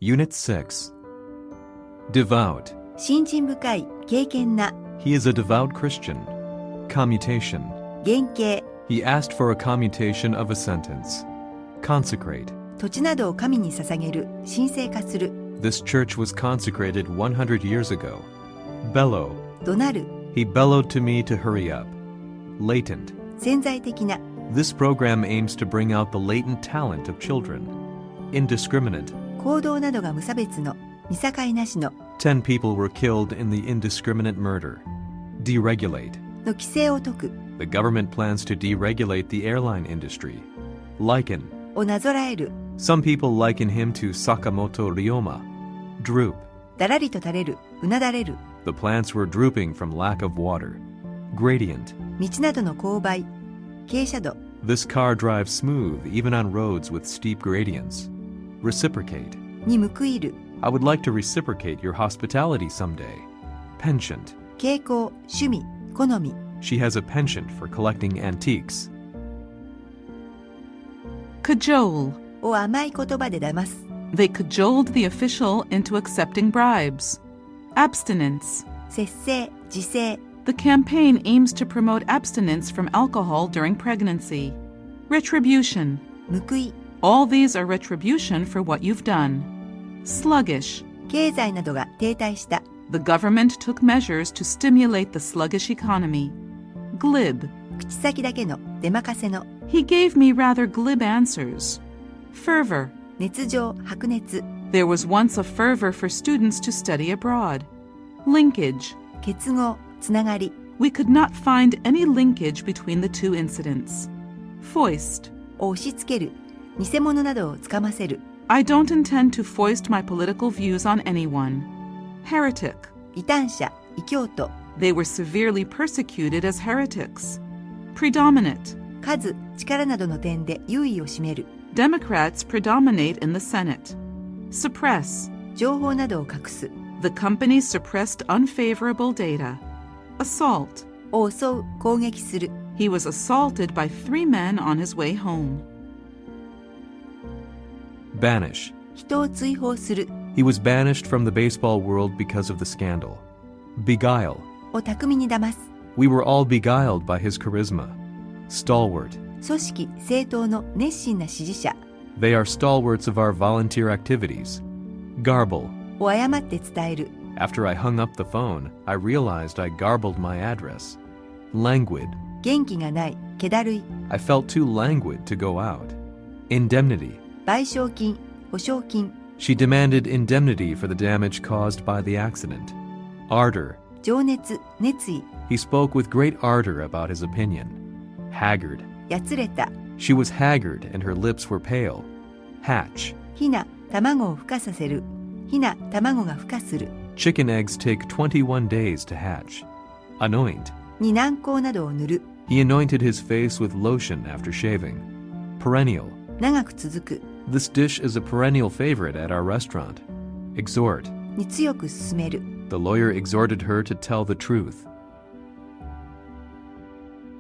Unit 6. Devout. 信心深い、敬虔な、 He is a devout Christian. Commutation. 原型、 He asked for a commutation of a sentence. Consecrate. 土地などを神に捧げる、神聖化する、 This church was consecrated 100 years ago. Bellow. 怒鳴る、 He bellowed to me to hurry up. Latent. 潜在的な、 This program aims to bring out the latent talent of children. Indiscriminate. 行動などが無差別の、見境なしの、 10 people were killed in the indiscriminate murder. Deregulate. の規制を解く、 The government plans to deregulate the airline industry. Liken. をなぞらえる、 Some people liken him to Sakamoto Ryoma. Droop. だらりと垂れる、うなだれる、 The plants were drooping from lack of water. Gradient. 道などの勾配、傾斜度、 This car drives smooth even on roads with steep gradients. Reciprocate. に報いる、 I would like to reciprocate your hospitality someday. Penchant. 傾向、趣味、好み、 She has a penchant for collecting antiques. Cajole. を甘い言葉で騙す、 They cajoled the official into accepting bribes. Abstinence. 節制、自制、 The campaign aims to promote abstinence from alcohol during pregnancy. Retribution. 報い、 All these are retribution for what you've done. Sluggish. 経済などが停滞した、 The government took measures to stimulate the sluggish economy. Glib. 口先だけの、出任せの、 He gave me rather glib answers. Fervor. 熱情、白熱、 There was once a fervor for students to study abroad. Linkage. 結合、つながり、 We could not find any linkage between the two incidents. Foist. を押し付ける、偽物などをつかませる、 I don't intend to foist my political views on anyone. Heretic. 異端者、異教徒、 They were severely persecuted as heretics. Predominate. 数、力などの点で優位を占める、 Democrats predominate in the Senate. Suppress. 情報などを隠す、 The company suppressed unfavorable data. Assault. を襲う、攻撃する、 He was assaulted by 3 men on his way home. Banish. 人を追放する、 He was banished from the baseball world because of the scandal. Beguile. を巧みに騙す、 We were all beguiled by his charisma. Stalwart. 組織、政党の熱心な支持者、 They are stalwarts of our volunteer activities. Garble. を誤って伝える、 After I hung up the phone, I realized I garbled my address. Languid. 元気がない、気だるい、 I felt too languid to go out. Indemnity. 賠償金、保証金、 She demanded indemnity for the damage caused by the accident. Ardor. 情熱、熱意、 He spoke with great ardor about his opinion. Haggard. やつれた、 She was haggard and her lips were pale. Hatch. ひな、卵を孵化させる、ひな、卵が孵化する、 Chicken eggs take 21 days to hatch. Anoint. に軟膏などを塗る、 He anointed his face with lotion after shaving. Perennial. 長く続く、 This dish is a perennial favorite at our restaurant. Exhort. に強く勧める、 The lawyer exhorted her to tell the truth.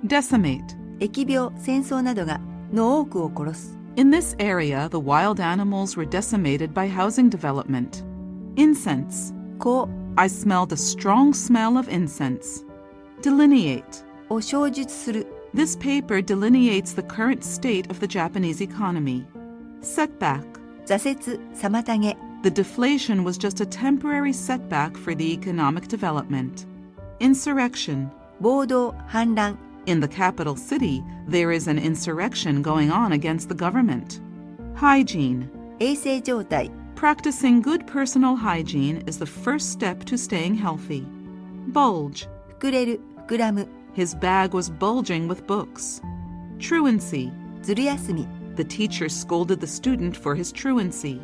Decimate. 疫病、戦争などがの多くを殺す、 In this area, the wild animals were decimated by housing development. Incense. 香 I smelled a strong smell of incense. Delineate. を詳述する、 This paper delineates the current state of the Japanese economy. Setback. 挫折、妨げ、 The deflation was just a temporary setback for the economic development. Insurrection. 暴動、反乱、 In the capital city, there is an insurrection going on against the government. Hygiene. 衛生状態、 Practicing good personal hygiene is the first step to staying healthy. Bulge. 膨れる、膨らむ、 His bag was bulging with books. Truancy. ずる休み、 The teacher scolded the student for his truancy.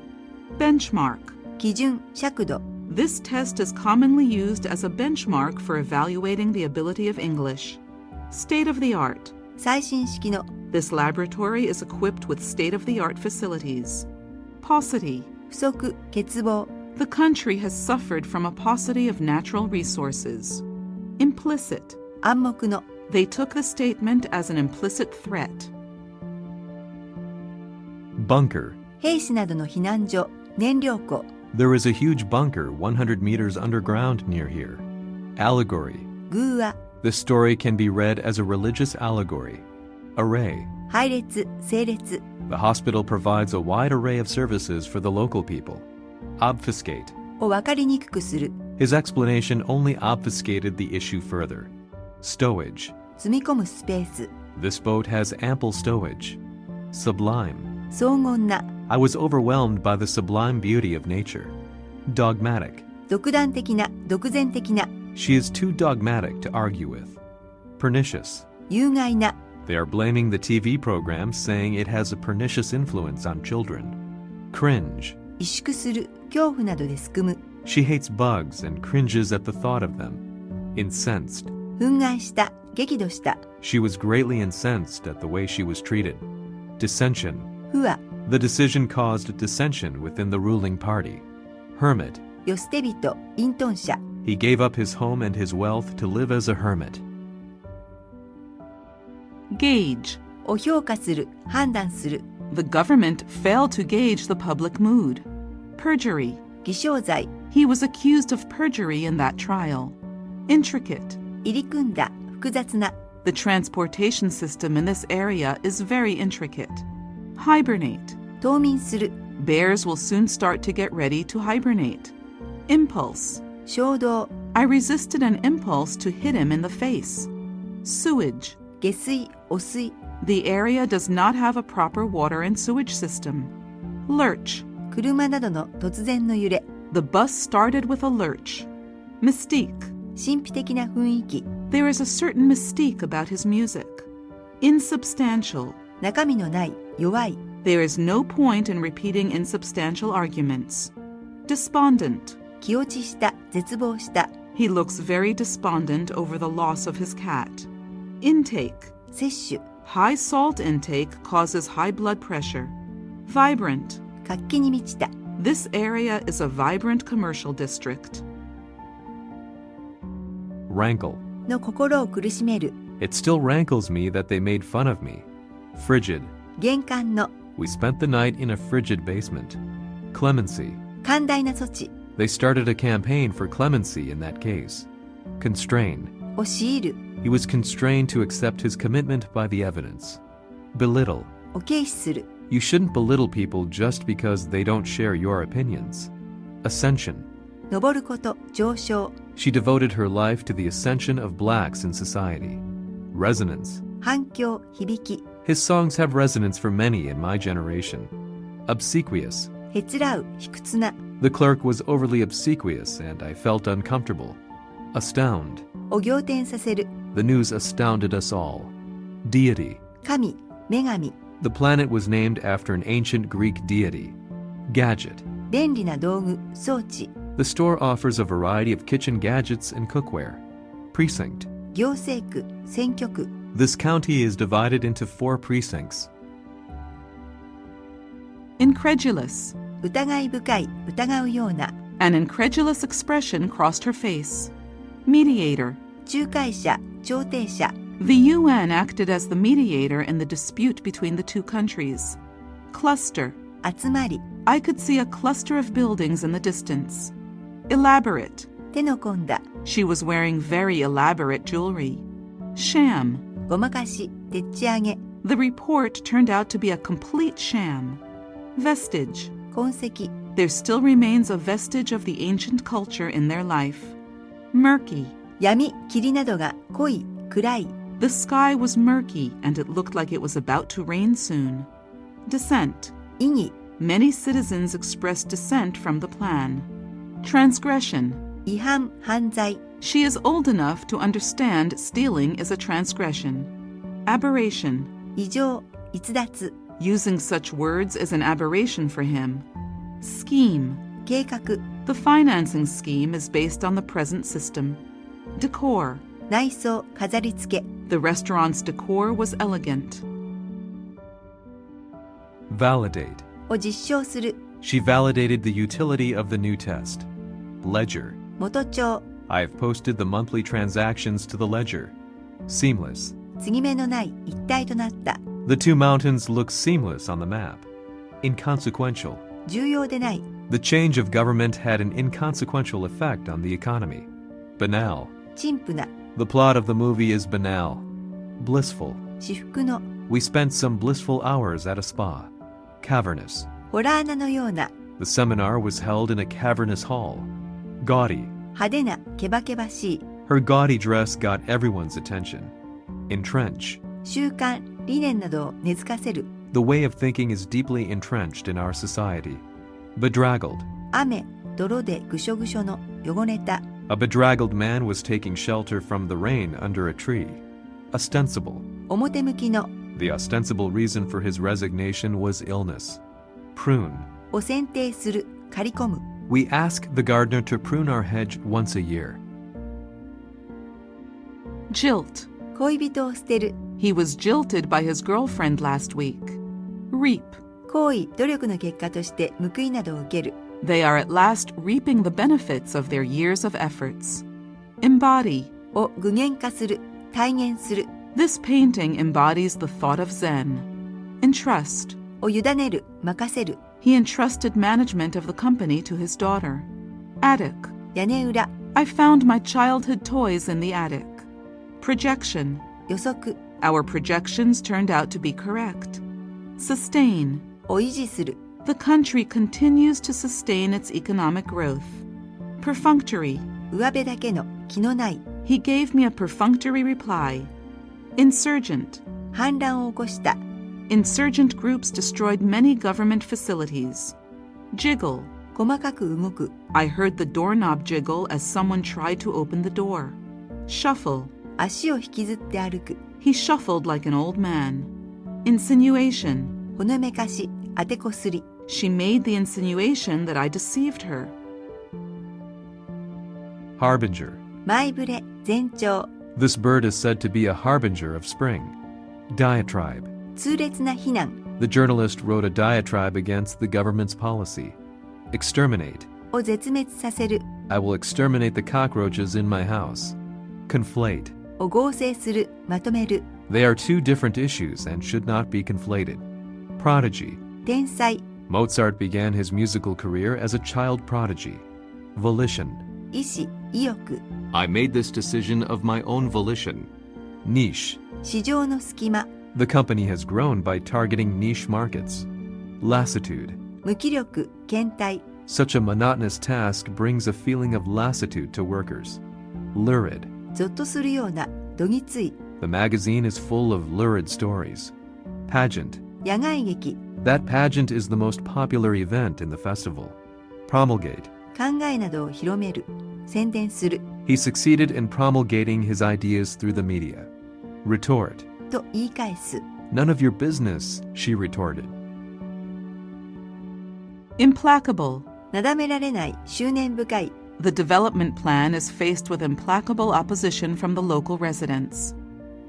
Benchmark. 基準、尺度、 This test is commonly used as a benchmark for evaluating the ability of English. State of the art. 最新式の、 This laboratory is equipped with state-of-the-art facilities. Paucity. 不足、欠乏、 The country has suffered from a paucity of natural resources. Implicit. 暗黙の、 They took the statement as an implicit threat. Bunker. 兵士などの避難所、燃料庫 There is a huge bunker 100 meters underground near here. Allegory. 偶話 This story can be read as a religious allegory. Array. 配列整列 The hospital provides a wide array of services for the local people. Obfuscate. を分かりにくくする His explanation only obfuscated the issue further. Stowage. 積み込むスペース This boat has ample stowage. Sublime. 荘厳な I was overwhelmed by the sublime beauty of nature. Dogmatic. 独断的な独善的な She is too dogmatic to argue with. Pernicious. 有害な They are blaming the TV program, saying it has a pernicious influence on children. Cringe. 萎縮する恐怖などですくむ She hates bugs and cringes at the thought of them. Incensed. 憤慨した激怒した She was greatly incensed at the way she was treated. Dissension. 不和 The decision caused dissension within the ruling party. Hermit. 世捨て人隠遁者 He gave up his home and his wealth to live as a hermit. Gauge. を評価する判断する The government failed to gauge the public mood. Perjury. 偽証罪 He was accused of perjury in that trial. Intricate. 入り組んだ複雑な The transportation system in this area is very intricate. Hibernate. 冬眠する Bears will soon start to get ready to hibernate. Impulse. 衝動 I resisted an impulse to hit him in the face. Sewage. 下水汚水 The area does not have a proper water and sewage system. Lurch. 車などの突然の揺れ The bus started with a lurch. Mystique. 神秘的な雰囲気 There is a certain mystique about his music. Insubstantial. 中身のない弱い There is no point in repeating insubstantial arguments. Despondent. 気落ちした絶望した He looks very despondent over the loss of his cat. Intake. 摂取 High salt intake causes high blood pressure. Vibrant. 活気に満ちた This area is a vibrant commercial district. Rankle. の心を苦しめる It still rankles me that they made fun of me. Frigid. 厳寒の We spent the night in a frigid basement. Clemency. 寛大な措置 They started a campaign for clemency in that case. Constrain. を強いる He was constrained to accept his commitment by the evidence. Belittle. を軽視する You shouldn't belittle people just because they don't share your opinions. Ascension. 登ること上昇 She devoted her life to the ascension of blacks in society. Resonance. 反響響き His songs have resonance for many in my generation. Obsequious. へつらう卑屈な The clerk was overly obsequious and I felt uncomfortable. Astound. を仰天させる The news astounded us all. Deity. 神女神 The planet was named after an ancient Greek deity. Gadget. 便利な道具装置 The store offers a variety of kitchen gadgets and cookware. Precinct. 行政区選挙区 This county is divided into 4 precincts. Incredulous. 疑い深い疑うような An incredulous expression crossed her face. Mediator. 仲介者調停者 The UN acted as the mediator in the dispute between the two countries. Cluster. 集まり I could see a cluster of buildings in the distance. Elaborate. 手の込んだ She was wearing very elaborate jewelry. Sham. ごまかしでっち上げ The report turned out to be a complete sham. Vestige. 痕跡 There still remains a vestige of the ancient culture in their life. Murky. 闇霧などが濃い暗い The sky was murky and it looked like it was about to rain soon. Dissent. 異議 Many citizens expressed dissent from the plan. Transgression. 違反犯罪 She is old enough to understand stealing is a transgression. Aberration. 異常逸脱 Using such words is an aberration for him. Scheme. 計画 The financing scheme is based on the present system. Decor. 内装飾り付け The restaurant's decor was elegant. Validate. を実証する She validated the utility of the new test. Ledger. 元帳 I have posted the monthly transactions to the ledger. Seamless. 継ぎ目のない一体となった The 2 mountains look seamless on the map. Inconsequential. 重要でない The change of government had an inconsequential effect on the economy. Banal. 陳腐な The plot of the movie is banal. Blissful. 至福の We spent some blissful hours at a spa. Cavernous. ホラー穴のような The seminar was held in a cavernous hall. Gaudy. 派手なけばけばしい Her gaudy dress got everyone's attention. Entrench. 習慣理念などを根付かせる The way of thinking is deeply entrenched in our society. Bedraggled. 雨泥でぐしょぐしょの汚れた A bedraggled man was taking shelter from the rain under a tree. Ostensible. 表向きの The ostensible reason for his resignation was illness. Prune. を剪定する刈り込む We ask the gardener to prune our hedge once a year. Jilt. 恋人を捨てる He was jilted by his girlfriend last week. Reap. 行為努力の結果として報いなどを受ける They are at last reaping the benefits of their years of efforts. Embody. を具現化する体現する This painting embodies the thought of Zen. Entrust. を委ねる任せる He entrusted management of the company to his daughter. Attic. 屋根裏 I found my childhood toys in the attic. Projection. 予測 Our projections turned out to be correct. Sustain. を維持する The country continues to sustain its economic growth. Perfunctory. 上辺だけの気のない He gave me a perfunctory reply. Insurgent. 反乱を起こした Insurgent groups destroyed many government facilities. Jiggle. 細かく動く I heard the doorknob jiggle as someone tried to open the door. Shuffle. 足を引きずって歩く He shuffled like an old man. Insinuation. ほのめかし当てこすり She made the insinuation that I deceived her. Harbinger. 前触れ前兆 This bird is said to be a harbinger of spring. Diatribe. 痛烈な非難 The journalist wrote a diatribe against the government's policy. Exterminate. を絶滅させる I will exterminate the cockroaches in my house. Conflate. を合成するまとめる They are two different issues and should not be conflated. Prodigy. 天才 Mozart began his musical career as a child prodigy. Volition. 意志意欲 I made this decision of my own volition. Niche. 市場の隙間 The company has grown by targeting niche markets. Lassitude. 無気力倦怠 Such a monotonous task brings a feeling of lassitude to workers. Lurid. ゾッとするようなどぎつい The magazine is full of lurid stories. Pageant. 野外劇 That pageant is the most popular event in the festival. Promulgate. 考えなどを広める宣伝する He succeeded in promulgating his ideas through the media. Retort. と言い返す None of your business, she retorted. Implacable. なだめられない執念深い The development plan is faced with implacable opposition from the local residents.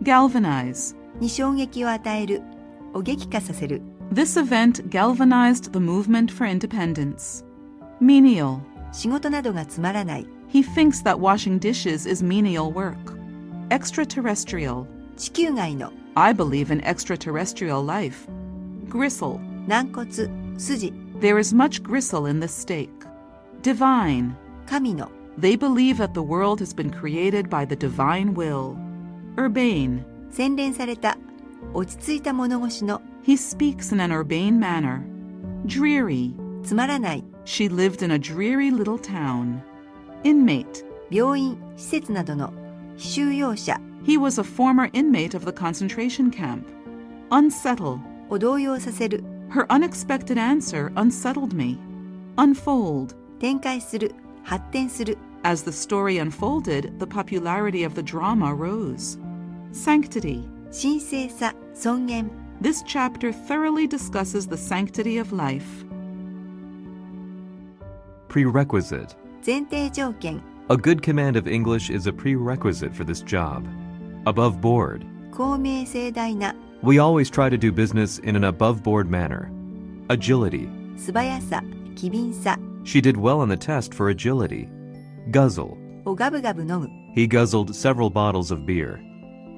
Galvanize. に衝撃を与えるを激化させる This event galvanized the movement for independence. Menial. 仕事などがつまらない He thinks that washing dishes is menial work. Extraterrestrial. 地球外の I believe in extraterrestrial life. Gristle. 軟骨筋 There is much gristle in this steak. Divine. 神の They believe that the world has been created by the divine will. Urbane. 洗練された落ち着いた物腰の He speaks in an urbane manner. Dreary. つまらない She lived in a dreary little town. Inmate. 病院施設などの被収容者 He was a former inmate of the concentration camp. Unsettle. を動揺させる Her unexpected answer unsettled me. Unfold. 展開する発展する As the story unfolded, the popularity of the drama rose. Sanctity. 神聖さ尊厳 This chapter thoroughly discusses the sanctity of life. Prerequisite. 前提条件 A good command of English is a prerequisite for this job. Above board. 公明正大な We always try to do business in an above-board manner. Agility. 素早さ機敏さ She did well on the test for agility. Guzzle. をガブガブ飲む He guzzled several bottles of beer.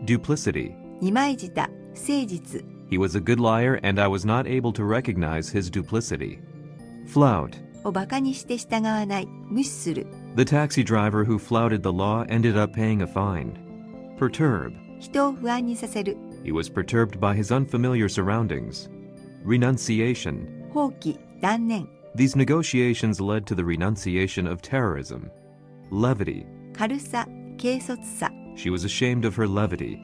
Duplicity. 二枚舌不誠実 He was a good liar and I was not able to recognize his duplicity. Flout. をバカにして従わない、無視する。 The taxi driver who flouted the law ended up paying a fine. Perturb. 人を不安にさせる。 He was perturbed by his unfamiliar surroundings. Renunciation. 放棄、断念。 These negotiations led to the renunciation of terrorism. Levity. 軽さ、軽率さ。 She was ashamed of her levity.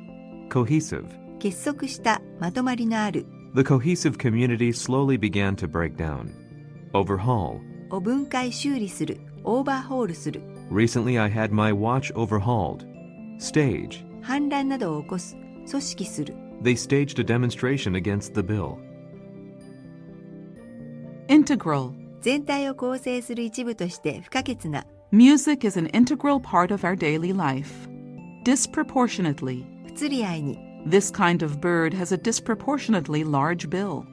Cohesive. 結束した、まとまりのある。 The cohesive community slowly began to break down. Overhaul. を分解修理する、オーバーホールする。 Recently I had my watch overhauled. Stage. 反乱などを起こす、組織する。 They staged a demonstration against the bill. Integral. 全体を構成する一部として不可欠な。 Music is an integral part of our daily life. Disproportionately. 不釣り合いに。 This kind of bird has a disproportionately large bill.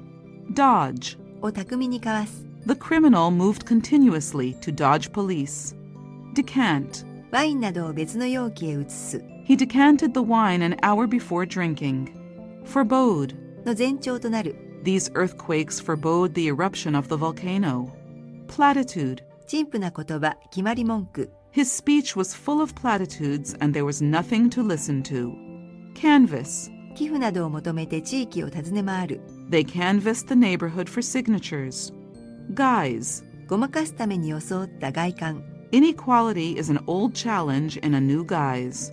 Dodge. を巧みにかわす。 The criminal moved continuously to dodge police. Decant. ワインなどを別の容器へ移す。 He decanted the wine an hour before drinking. Forebode. の前兆となる。 These earthquakes forebode the eruption of the volcano. Platitude. 陳腐な言葉、決まり文句。 His speech was full of platitudes and there was nothing to listen to. Canvass. 寄付などを求めて地域を訪ね回る。 They canvassed the neighborhood for signatures. Guise. ごまかすために装った外観。 Inequality is an old challenge in a new guise.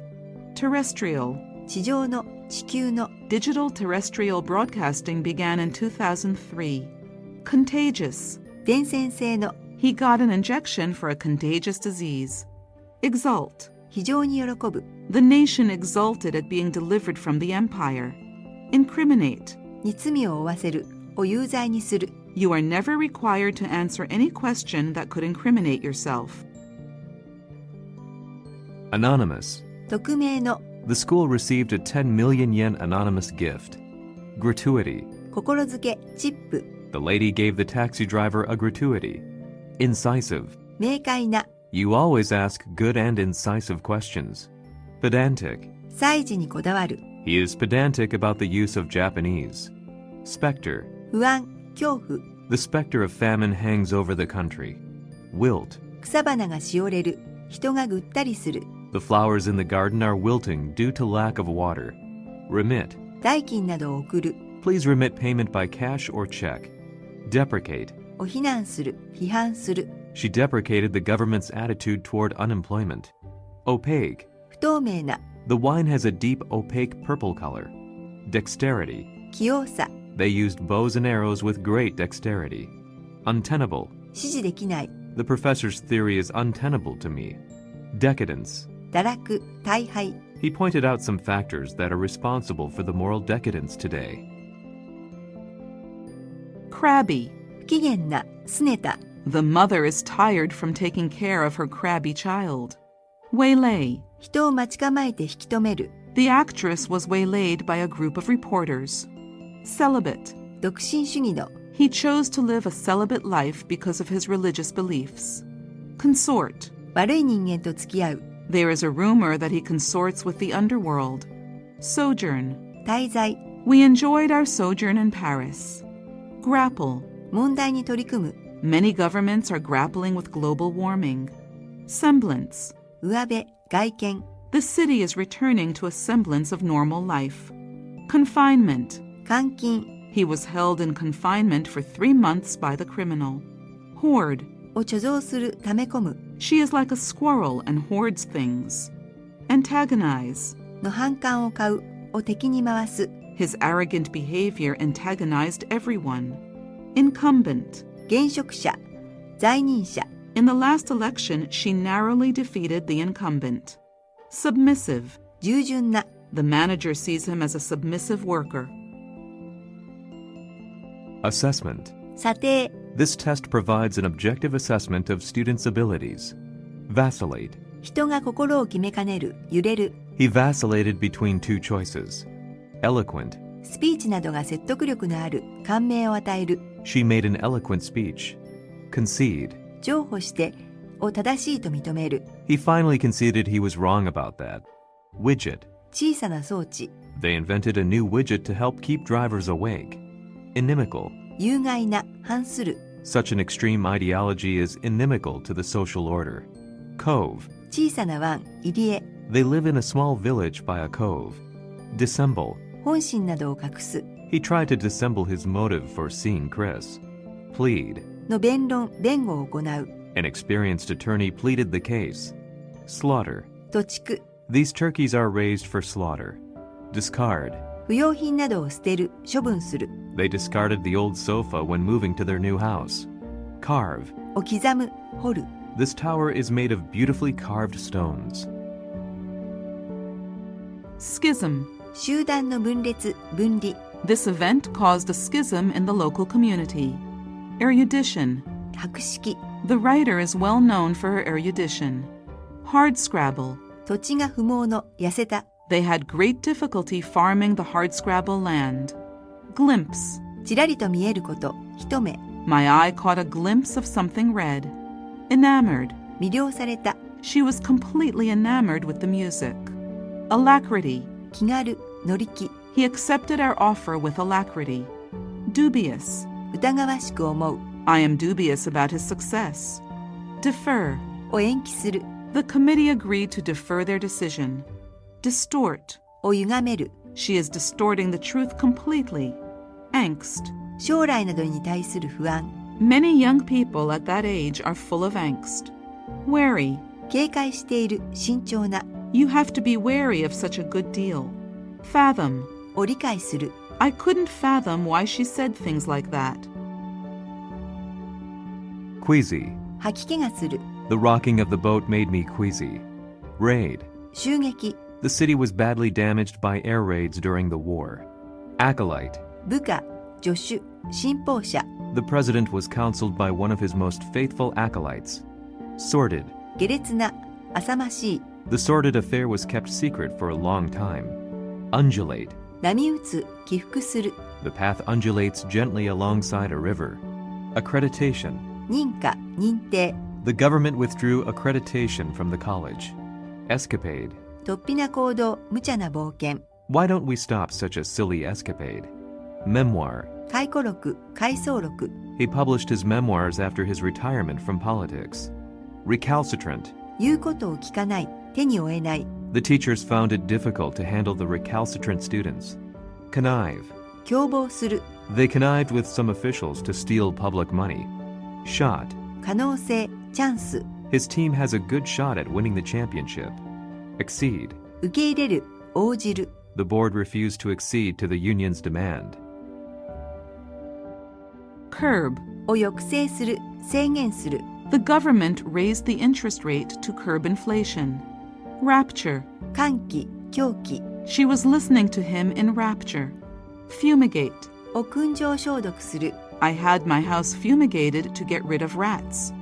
Terrestrial. 地上の、地球の。 Digital terrestrial broadcasting began in 2003. Contagious. 伝染性の。 He got an injection for a contagious disease. Exult. 非常に喜ぶ。 The nation exulted at being delivered from the empire. Incriminate. に罪を負わせる、を有罪にする。 You are never required to answer any question that could incriminate yourself. Anonymous. 匿名の。 The school received a 10 million yen anonymous gift. Gratuity. 心づけ、チップ。 The lady gave the taxi driver a gratuity. Incisive. 明快な。 You always ask good and incisive questions. Pedantic. 細事にこだわる。 He is pedantic about the use of Japanese. Spectre. 不安、恐怖。 The specter of famine hangs over the country. Wilt. 草花がしおれる。人がぐったりする。 The flowers in the garden are wilting due to lack of water. Remit. 代金などを送る。 Please remit payment by cash or check. Deprecate. を非難する、批判する。 She deprecated the government's attitude toward unemployment. Opaque. 不透明な。 The wine has a deep opaque purple color. Dexterity. 器用さ。 They used bows and arrows with great dexterity. Untenable. 支持できない。 The professor's theory is untenable to me. Decadence. 堕落、大敗。 He pointed out some factors that are responsible for the moral decadence today. Crabby. 不機嫌な、拗ねた。 The mother is tired from taking care of her crabby child. Waylay. 人を待ち構えて引き止める。 The actress was waylaid by a group of reporters. Celibate. 独身主義の。 He chose to live a celibate life because of his religious beliefs. Consort. 悪い人間と付き合う。 There is a rumor that he consorts with the underworld. Sojourn. 滞在。 We enjoyed our sojourn in Paris. Grapple. 問題に取り組む。 Many governments are grappling with global warming. Semblance. 上辺、外見。 The city is returning to a semblance of normal life. Confinement. 監禁。 He was held in confinement for 3 months by the criminal. Hoard. を貯蔵する、溜め込む。 She is like a squirrel and hoards things. Antagonize. の反感を買う、を敵に回す。 His arrogant behavior antagonized everyone. Incumbent. 現職者、在任者。 In the last election, she narrowly defeated the incumbent. Submissive. 従順な。 The manager sees him as a submissive worker. Assessment. 査定。 This test provides an objective assessment of students' abilities. Vacillate. 人が心を決めかねる、揺れる。 He vacillated between two choices. Eloquent. スピーチなどが説得力のある、感銘を与える。 She made an eloquent speech. Concede. 譲歩して、を正しいと認める。 He finally conceded he was wrong about that. Widget. 小さな装置。 They invented a new widget to help keep drivers awake. Inimical. 有害な、反する。Such an extreme ideology is inimical to the social order. Cove. 小さな湾、入り江。 They live in a small village by a cove. Dissemble. 本心などを隠す。 He tried to dissemble his motive for seeing Chris. Plead. の弁論、弁護を行う。 An experienced attorney pleaded the case. Slaughter. 土畜。 These turkeys are raised for slaughter. Discard. 不用品などを捨てる、処分する。 They discarded the old sofa when moving to their new house. Carve. を刻む、掘る。 This tower is made of beautifully carved stones. Schism. 集団の分裂、分離。 This event caused a schism in the local community. Erudition. 博識。 The writer is well known for her erudition. Hardscrabble. 土地が不毛の、痩せた。 They had great difficulty farming the hardscrabble land. Glimpse. ちらりと見えること、一目。 My eye caught a glimpse of something red. Enamored. 魅了された。 She was completely enamored with the music. Alacrity. 気軽、乗り気。 He accepted our offer with alacrity. Dubious. 疑わしく思う。 I am dubious about his success. Defer. を延期する。 The committee agreed to defer their decision. Distort. を歪める。 She is distorting the truth completely. Angst. 将来などに対する不安。 Many young people at that age are full of angst. Wary. 警戒している、慎重な。 You have to be wary of such a good deal. Fathom. を理解する。 I couldn't fathom why she said things like that. Queasy. 吐き気がする。 The rocking of the boat made me queasy. Raid. 襲撃。 The city was badly damaged by air raids during the war. Acolyte. 部下、助手、信奉者。 The president was counseled by one of his most faithful acolytes. Sordid. 下劣な、浅ましい。 The sordid affair was kept secret for a long time. Undulate. 波打つ、起伏する。 The path undulates gently alongside a river. Accreditation. 認可、認定。 The government withdrew accreditation from the college. Escapade. 突飛な行動、無茶な冒険。 Why don't we stop such a silly escapade? Memoir. 回顧録、回想録。 He published his memoirs after his retirement from politics. Recalcitrant. 言うことを聞かない、手に負えない。 The teachers found it difficult to handle the recalcitrant students. Connive. 共謀する。 They connived with some officials to steal public money. Shot. 可能性、チャンス。 His team has a good shot at winning the championship. Accede. 受け入れる、応じる。 The board refused to accede to the union's demand. Curb. を抑制する、制限する。 The government raised the interest rate to curb inflation. Rapture. 歓喜、狂気。 She was listening to him in rapture. Fumigate. を燻蒸消毒する。 I had my house fumigated to get rid of rats.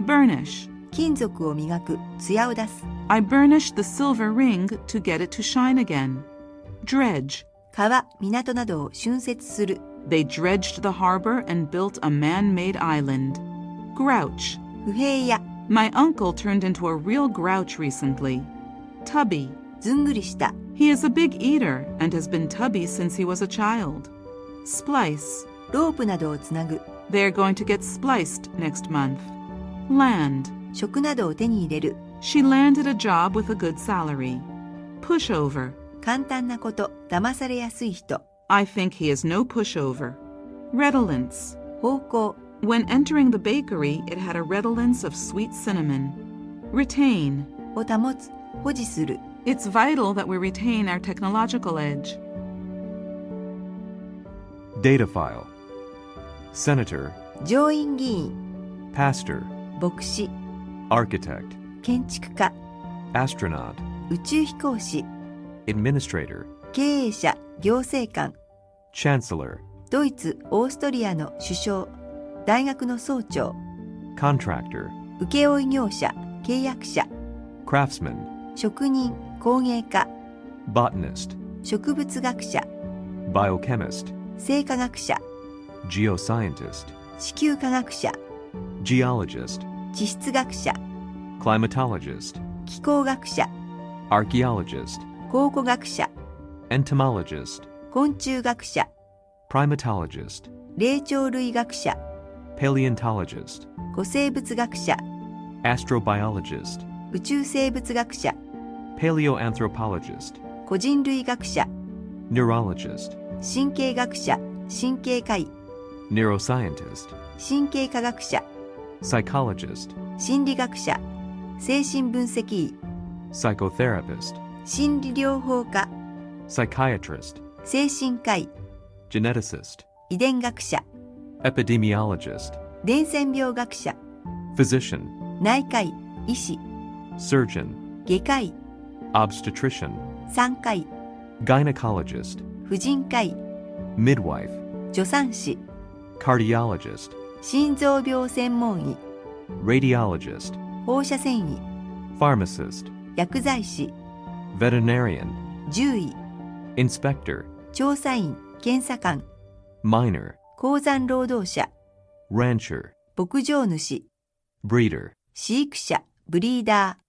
Burnish. 金属を磨く、艶を出す。 I burnished the silver ring to get it to shine again. Dredge. 川、港などを浚渫する。 They dredged the harbor and built a man-made island. Grouch. 不平や、 My uncle turned into a real grouch recently. Tubby. ずんぐりした。 He is a big eater and has been tubby since he was a child. Splice. ロープなどをつなぐ。 They are going to get spliced next month. Land. 食などを手に入れる。 She landed a job with a good salary. Pushover. 簡単なこと、騙されやすい人。 I think he is no pushover. Redolence. 方向、 When entering the bakery, it had a redolence of sweet cinnamon. Retain. を保つ、保持する。 It's vital that we retain our technological edge. Data file. Senator. 上院議員、 Pastor. 牧師、 Architect. 建築家、 Astronaut. 宇宙飛行士、 Administrator. 経営者、行政官、 Chancellor. ドイツ、オーストリアの首相、大学の総長、 Contractor. 請負業者、契約者、 Craftsman. 職人、工芸家、 Botanist. 植物学者、 Biochemist. 生化学者、 Geoscientist. 地球科学者、 Geologist. 地質学者、 Climatologist. 気候学者、 Archaeologist. 考古学者、 Entomologist. 昆虫学者、 Primatologist. 霊長類学者、paleontologist, 古生物学者、 astrobiologist, 宇宙生物学者、 paleoanthropologist, 個人類学者、 neurologist, 神経学者、神経科医、 neuroscientist, 神経科学者、 psychologist, 心理学者、精神分析医、 psychotherapist, 心理療法家、 psychiatrist, 精神科医、 geneticist, 遺伝学者、 epidemiologist, 伝染病学者、 physician, 内科医、医師、 surgeon, 外科医、 obstetrician, 産科医、 gynecologist, 婦人科医、 midwife, 助産師、 cardiologist, 心臓病専門医、 radiologist, 放射線医、 pharmacist, 薬剤師、 veterinarian, 獣医、 inspector, 調査員、検査官、 miner, 鉱山労働者、 rancher, 牧場主、 breeder. 飼育者、ブリーダー。